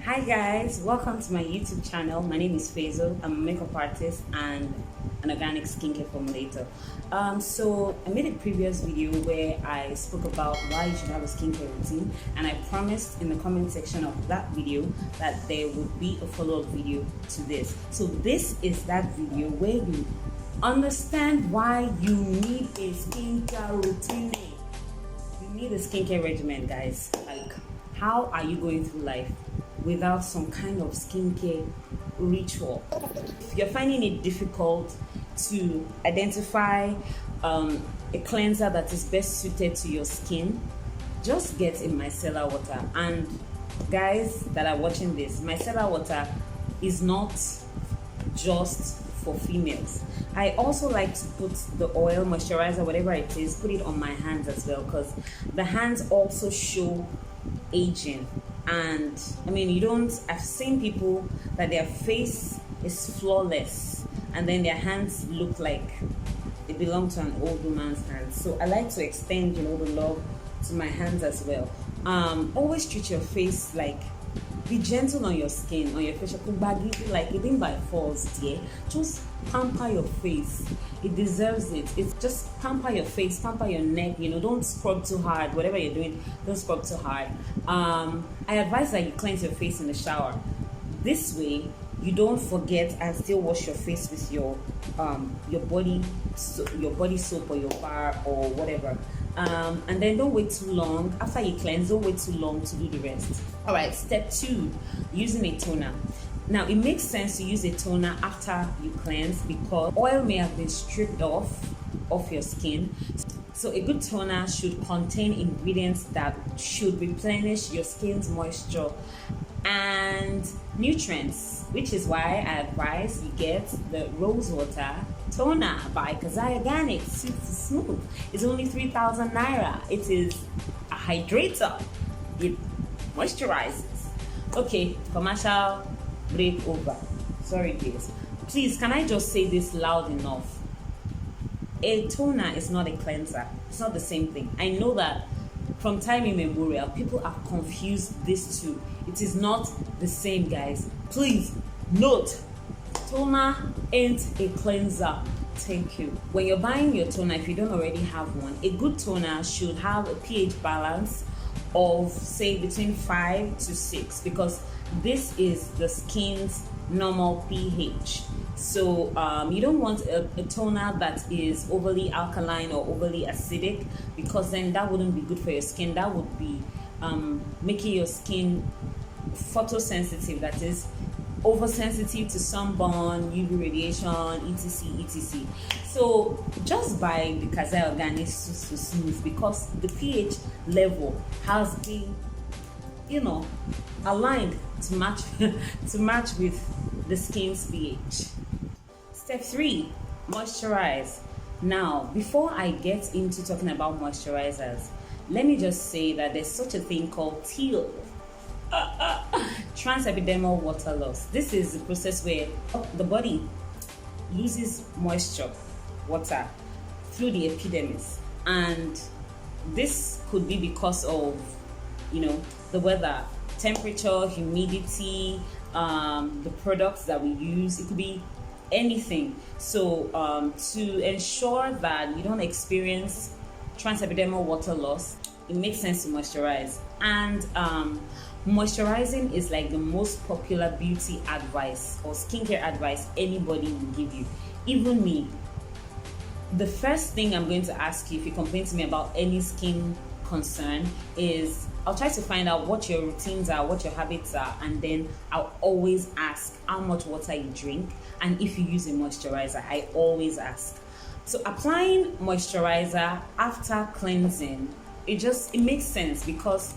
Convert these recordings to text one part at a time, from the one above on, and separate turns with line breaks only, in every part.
Hi guys, welcome to my YouTube channel. My name is Feyzo. I'm a makeup artist and an organic skincare formulator. So I made a previous video where I spoke about why you should have a skincare routine, and I promised in the comment section of that video that there would be a follow-up video to this. So this is that video where you understand why you need a skincare routine. You need a skincare regimen, guys. Like, how are you going through life without some kind of skincare ritual? If you're finding it difficult to identify a cleanser that is best suited to your skin, just get a micellar water. And guys that are watching this, micellar water is not just for females. I also like to put the oil, moisturizer, whatever it is, put it on my hands as well, because the hands also show aging. And I mean, I've seen people that their face is flawless and then their hands look like they belong to an old woman's hands. So I like to extend, the love to my hands as well. Always treat your face like, be gentle on your skin, on your facial. Like it didn't by force, dear. Just pamper your face. It deserves it. It's just pamper your face, pamper your neck. Don't scrub too hard. Whatever you're doing, don't scrub too hard. I advise that you cleanse your face in the shower. This way, you don't forget and still wash your face with your body soap or your bar or whatever. And then don't wait too long. After you cleanse, don't wait too long to do the rest. All right, step 2, using a toner. Now, it makes sense to use a toner after you cleanse because oil may have been stripped off your skin. So a good toner should contain ingredients that should replenish your skin's moisture and nutrients, which is why I advise you get the rose water toner by Kazai Organic. Super smooth. It's only 3,000 naira. It is a hydrator. It moisturizes. Okay, commercial break over. Sorry guys. Please, can I just say this loud enough? A toner is not a cleanser. It's not the same thing. I know that from time immemorial, people have confused these two. It is not the same, guys. Please note, toner ain't a cleanser. Thank you. When you're buying your toner, if you don't already have one, a good toner should have a pH balance of, say, between 5 to 6, because this is the skin's normal pH. So you don't want a toner that is overly alkaline or overly acidic, because then that wouldn't be good for your skin. That would be making your skin photosensitive, that is oversensitive to sunburn, UV radiation, etc. So just buy the Kazai Organic Smooth, because the pH level has been aligned to match with the skin's pH. Step 3, moisturize. Now, before I get into talking about moisturizers, let me just say that there's such a thing called TEAL, transepidermal water loss. This is the process where the body loses moisture, water, through the epidermis, and this could be because of the weather, temperature, humidity, the products that we use. It could be anything. So to ensure that you don't experience transepidermal water loss, it makes sense to moisturize. And moisturizing is like the most popular beauty advice or skincare advice anybody will give you, even me. The first thing I'm going to ask you if you complain to me about any skin concern is, I'll try to find out what your routines are, what your habits are, and then I'll always ask how much water you drink and if you use a moisturizer. I always ask. So applying moisturizer after cleansing, it makes sense because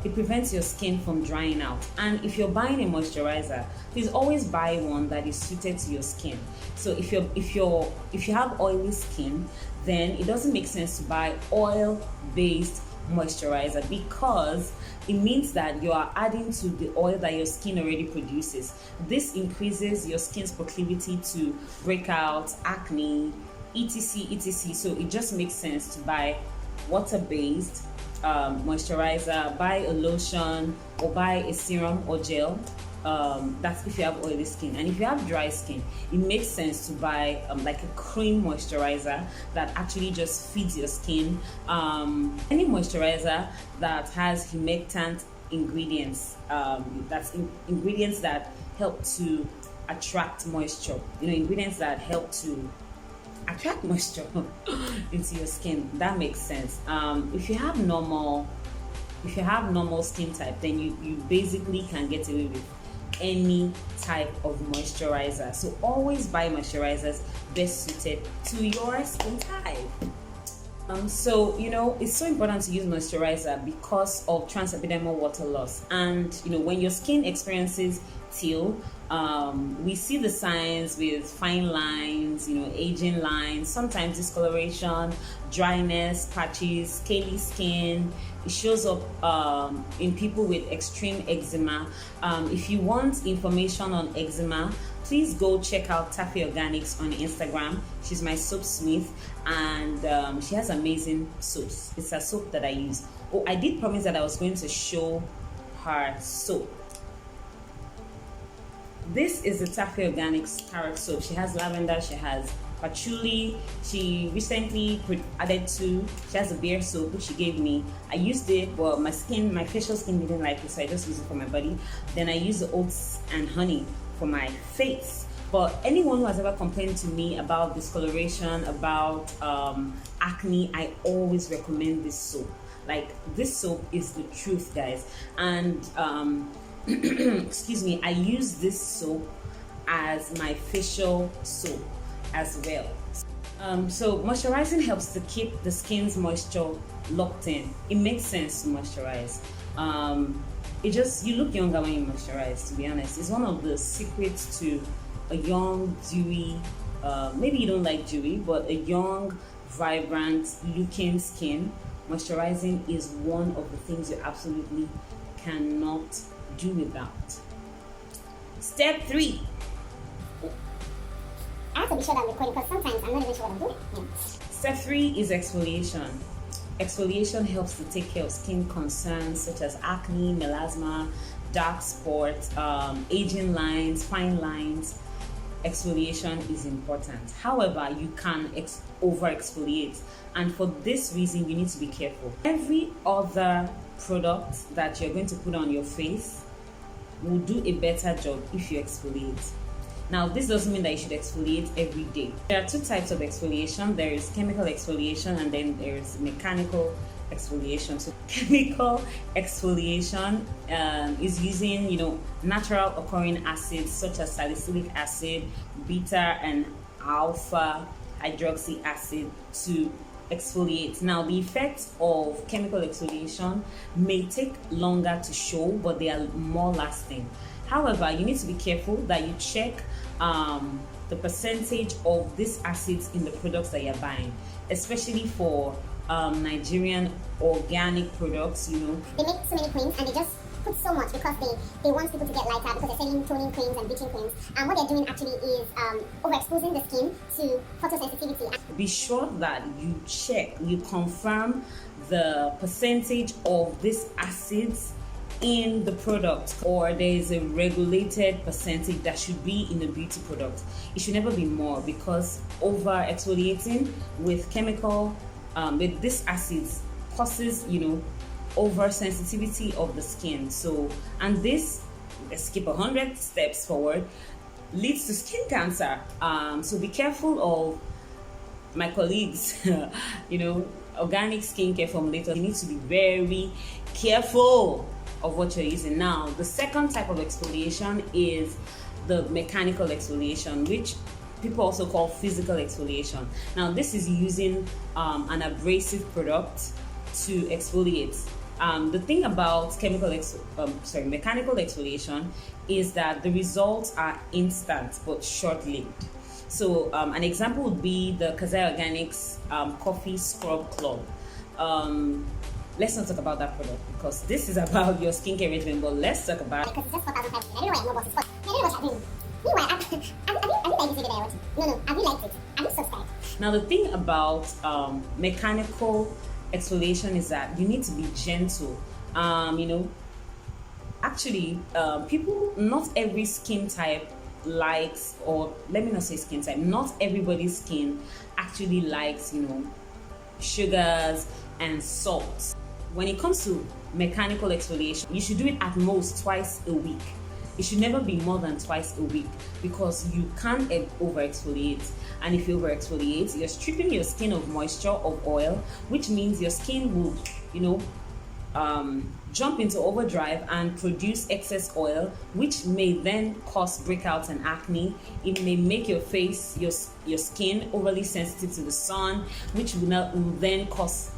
it prevents your skin from drying out. And if you're buying a moisturizer, please always buy one that is suited to your skin. So if you have oily skin, then it doesn't make sense to buy oil-based moisturizer, because it means that you are adding to the oil that your skin already produces. This increases your skin's proclivity to breakouts, acne, etc. So it just makes sense to buy water-based moisturizer, buy a lotion, or buy a serum or gel. That's if you have oily skin. And if you have dry skin, it makes sense to buy like a cream moisturizer that actually just feeds your skin. Any moisturizer that has humectant ingredients, ingredients that help to attract moisture, ingredients that help to attract moisture into your skin. That makes sense. If you have normal skin type, then you basically can get away with any type of moisturizer. So always buy moisturizers best suited to your skin type. So it's so important to use moisturizer because of transepidermal water loss. And when your skin experiences teal, we see the signs with fine lines, aging lines, sometimes discoloration, dryness, patches, scaly skin. It shows up in people with extreme eczema. If you want information on eczema, please go check out Taffy Organics on Instagram. She's my soap smith, and she has amazing soaps. It's a soap that I use. Oh, I did promise that I was going to show her soap. This is the Taffy Organics carrot soap. She has lavender, she has patchouli. She recently added she has a bear soap which she gave me. I used it, well, my facial skin didn't like it, so I just used it for my body. Then I used the oats and honey for my face. But anyone who has ever complained to me about discoloration, about acne, I always recommend this soap. Like, this soap is the truth, guys. And excuse me, I use this soap as my facial soap as well. So moisturizing helps to keep the skin's moisture locked in. It makes sense to moisturize. You look younger when you moisturize, to be honest. It's one of the secrets to a young, dewy, maybe you don't like dewy, but a young, vibrant looking skin. Moisturizing is one of the things you absolutely cannot do without. Step 3.
I have to be sure that I'm recording because sometimes I'm not even sure what I'm doing. Yeah.
Step 3 is exfoliation. Exfoliation helps to take care of skin concerns such as acne, melasma, dark spots, aging lines, fine lines. Exfoliation is important. However, you can over exfoliate, and for this reason you need to be careful. Every other product that you're going to put on your face will do a better job if you exfoliate. Now, this doesn't mean that you should exfoliate every day. There are 2 types of exfoliation. There is chemical exfoliation and then there is mechanical exfoliation. So chemical exfoliation is using natural occurring acids such as salicylic acid, beta and alpha hydroxy acid to exfoliate. Now, the effects of chemical exfoliation may take longer to show, but they are more lasting. However, you need to be careful that you check the percentage of these acids in the products that you're buying, especially for Nigerian organic products.
They make so many creams and they just put so much because they want people to get lighter, because they're selling toning creams and bleaching creams, and what they're doing actually is overexposing the skin to photosensitivity.
Be sure that you confirm the percentage of these acids in the product, or there is a regulated percentage that should be in the beauty product. It should never be more, because over exfoliating with with these acids causes oversensitivity of the skin. So, and this, let's skip 100 steps forward, leads to skin cancer. So be careful of my colleagues, organic skincare formulators. You need to be very careful of what you're using. Now, the second type of exfoliation is the mechanical exfoliation, which people also call physical exfoliation. Now, this is using an abrasive product to exfoliate. The thing about mechanical exfoliation is that the results are instant but short-lived. So an example would be the Kazai Organics Coffee Scrub Club. Let's not talk about that product because this is about your skincare regimen, but let's talk about...
Because it's just 4,500. I don't know why I'm not bosses, but I don't know what you're doing. Meanwhile, have you liked this video that I watched? No, have you liked it? Have you subscribed?
Now, the thing about mechanical exfoliation is that you need to be gentle. You know, actually, people, not every skin type likes, or let me not say skin type, not everybody's skin actually likes, you know, sugars and salts. When it comes to mechanical exfoliation, you should do it at most twice a week. It should never be more than twice a week, because you can't over exfoliate. And if you over exfoliate, you're stripping your skin of moisture, of oil, which means your skin will, you know, jump into overdrive and produce excess oil, which may then cause breakouts and acne. It may make your face, your skin overly sensitive to the sun, which will then cause,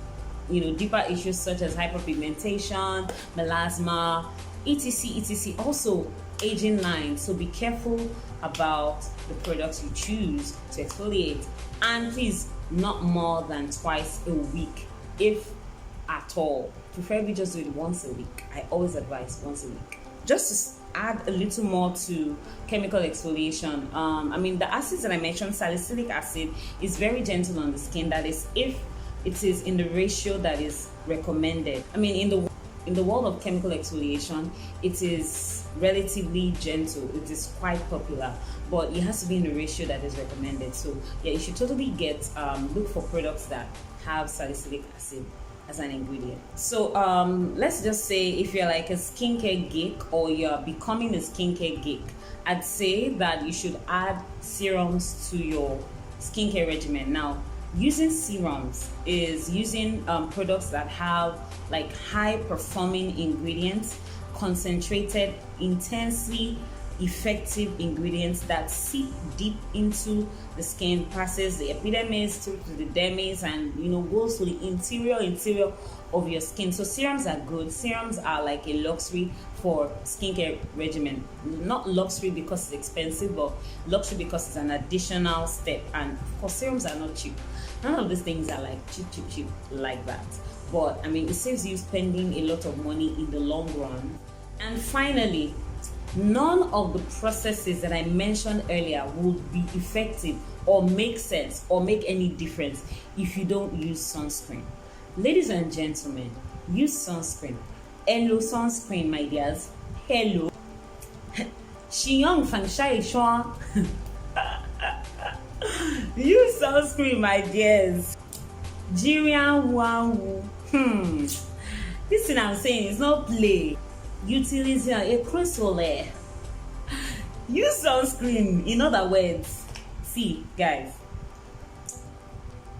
you know, deeper issues such as hyperpigmentation, melasma, etc, etc. Also, aging lines. So be careful about the products you choose to exfoliate, and please, not more than twice a week, if at all. Preferably just do it once a week. I always advise once a week. Just to add a little more to chemical exfoliation, I mean, the acids that I mentioned, salicylic acid is very gentle on the skin. That is, if it is in the ratio that is recommended. I mean, in the world of chemical exfoliation, it is relatively gentle. It is quite popular, but it has to be in the ratio that is recommended. So yeah, you should totally look for products that have salicylic acid as an ingredient. So let's just say if you're like a skincare geek, or you're becoming a skincare geek, I'd say that you should add serums to your skincare regimen. Now, using serums is using products that have like high performing ingredients, concentrated, intensely effective ingredients that seep deep into the skin, passes the epidermis through to the dermis, and, you know, goes to the interior of your skin. So serums are good. Serums are like a luxury for skincare regimen. Not luxury because it's expensive, but luxury because it's an additional step. And of course, serums are not cheap. None of these things are like cheap like that. But I mean, it saves you spending a lot of money in the long run. And finally, none of the processes that I mentioned earlier would be effective or make sense or make any difference if you don't use sunscreen. Ladies and gentlemen, use sunscreen. Hello sunscreen, my dears. Hello. Xiyang Fang Shai Shuang. Use sunscreen, my dears. Jirian Wang. This thing I'm saying is not play. Utilizing a crystal. Use sunscreen. In other words, see, guys,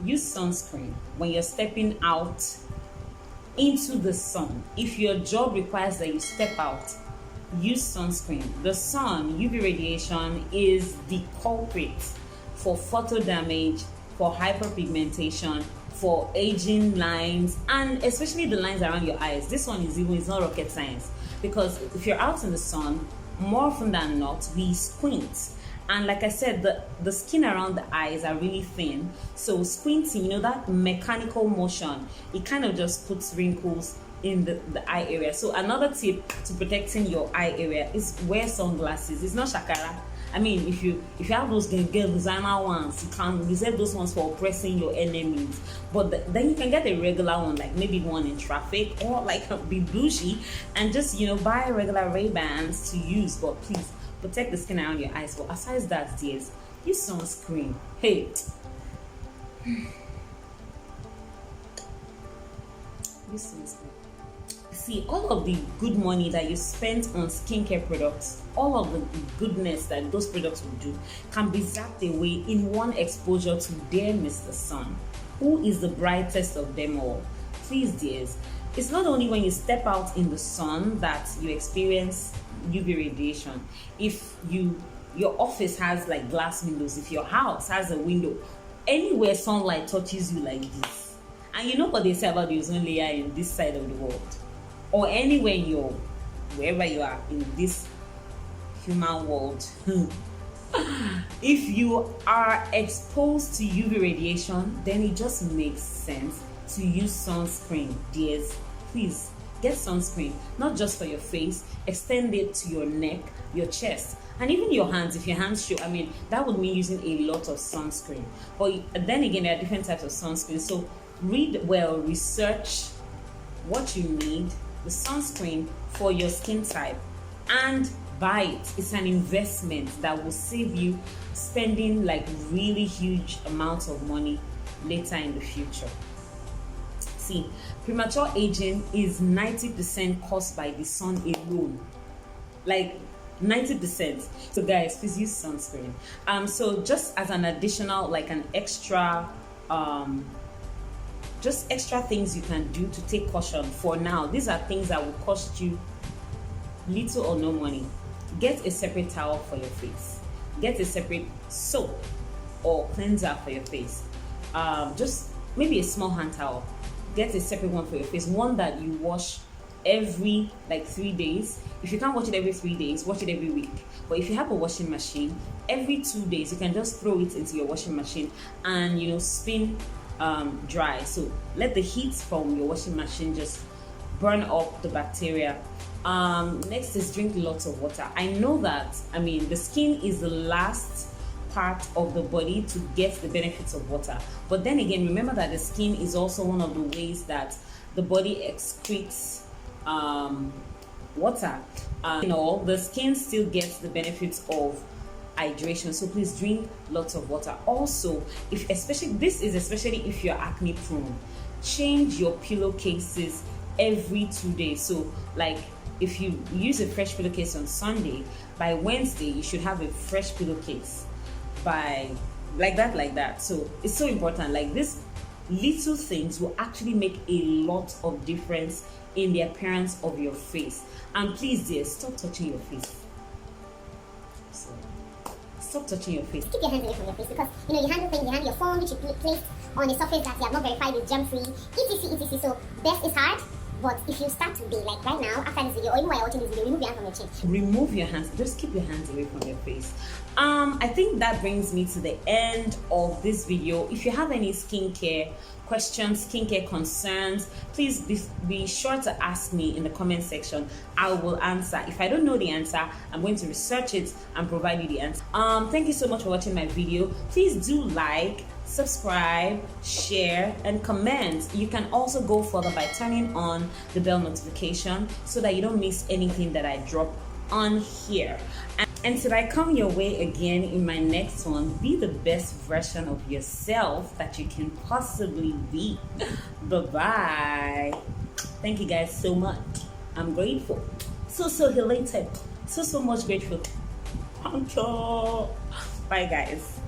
use sunscreen when you're stepping out into the sun. If your job requires that you step out, use sunscreen. The sun, UV radiation, is the culprit for photo damage, for hyperpigmentation, for aging lines, and especially the lines around your eyes. This one is not rocket science, because if you're out in the sun, more often than not, we squint. And like I said, the skin around the eyes are really thin. So squinting, you know, that mechanical motion, it kind of just puts wrinkles in the eye area. So another tip to protecting your eye area is wear sunglasses. It's not shakara. I mean, if you have those designer ones, you can reserve those ones for oppressing your enemies. But then you can get a regular one, like maybe one in traffic, or like be bougie and just, you know, buy regular Ray-Bans to use. But please protect the skin around your eyes. But aside that, dears, use sunscreen. Hey, use sunscreen. See, all of the good money that you spent on skincare products, all of the goodness that those products will do, can be zapped away in one exposure to dear Mr. Sun, who is the brightest of them all. Please, dears, it's not only when you step out in the sun that you experience UV radiation. If your office has like glass windows, if your house has a window, anywhere sunlight touches you like this, and you know what they say about the ozone layer in this side of the world, or anywhere wherever you are in this human world, if you are exposed to UV radiation, then it just makes sense to use sunscreen, dears. Please get sunscreen, not just for your face. Extend it to your neck, your chest, and even your hands. If your hands show, I mean, that would mean using a lot of sunscreen. But then again, there are different types of sunscreen. So read well, research what you need, the sunscreen for your skin type, and buy it. It's an investment that will save you spending like really huge amounts of money later in the future. See, premature aging is 90% caused by the sun alone. Like 90%. So guys, please use sunscreen. So just as an additional, like an extra just extra things you can do to take caution for now. These are things that will cost you little or no money. Get a separate towel for your face. Get a separate soap or cleanser for your face. Just maybe a small hand towel. Get a separate one for your face, one that you wash every like 3 days. If you can't wash it every 3 days, wash it every week. But if you have a washing machine, every 2 days you can just throw it into your washing machine and spin dry. So let the heat from your washing machine just burn up the bacteria. Next is drink lots of water. I know that the skin is the last part of the body to get the benefits of water, but then again, remember that the skin is also one of the ways that the body excretes water. The skin still gets the benefits of hydration, so please drink lots of water. Also, especially if you're acne prone, change your pillowcases every 2 days. So like if you use a fresh pillowcase on Sunday, by Wednesday you should have a fresh pillowcase by like that. So it's so important. Like these little things will actually make a lot of difference in the appearance of your face. And please dear, stop touching your face. So stop touching your face.
Keep your hands away from your face, because you handle things, you handle your phone, which you place on a surface that you have not verified is germ free, etc. So best is hard. But if you start to be like right now, after this video, or even while you're watching this video, remove your hands from your chin.
Remove your hands. Just keep your hands away from your face. I think that brings me to the end of this video. If you have any skincare questions, skincare concerns, please be sure to ask me in the comment section. I will answer. If I don't know the answer, I'm going to research it and provide you the answer. Thank you so much for watching my video. Please do like, subscribe, share, and comment. You can also go further by turning on the bell notification so that you don't miss anything that I drop on here. And till I come your way again in my next one, be the best version of yourself that you can possibly be. Bye-bye. Thank you guys so much. I'm grateful. So elated. So much grateful. Thank you. Bye guys.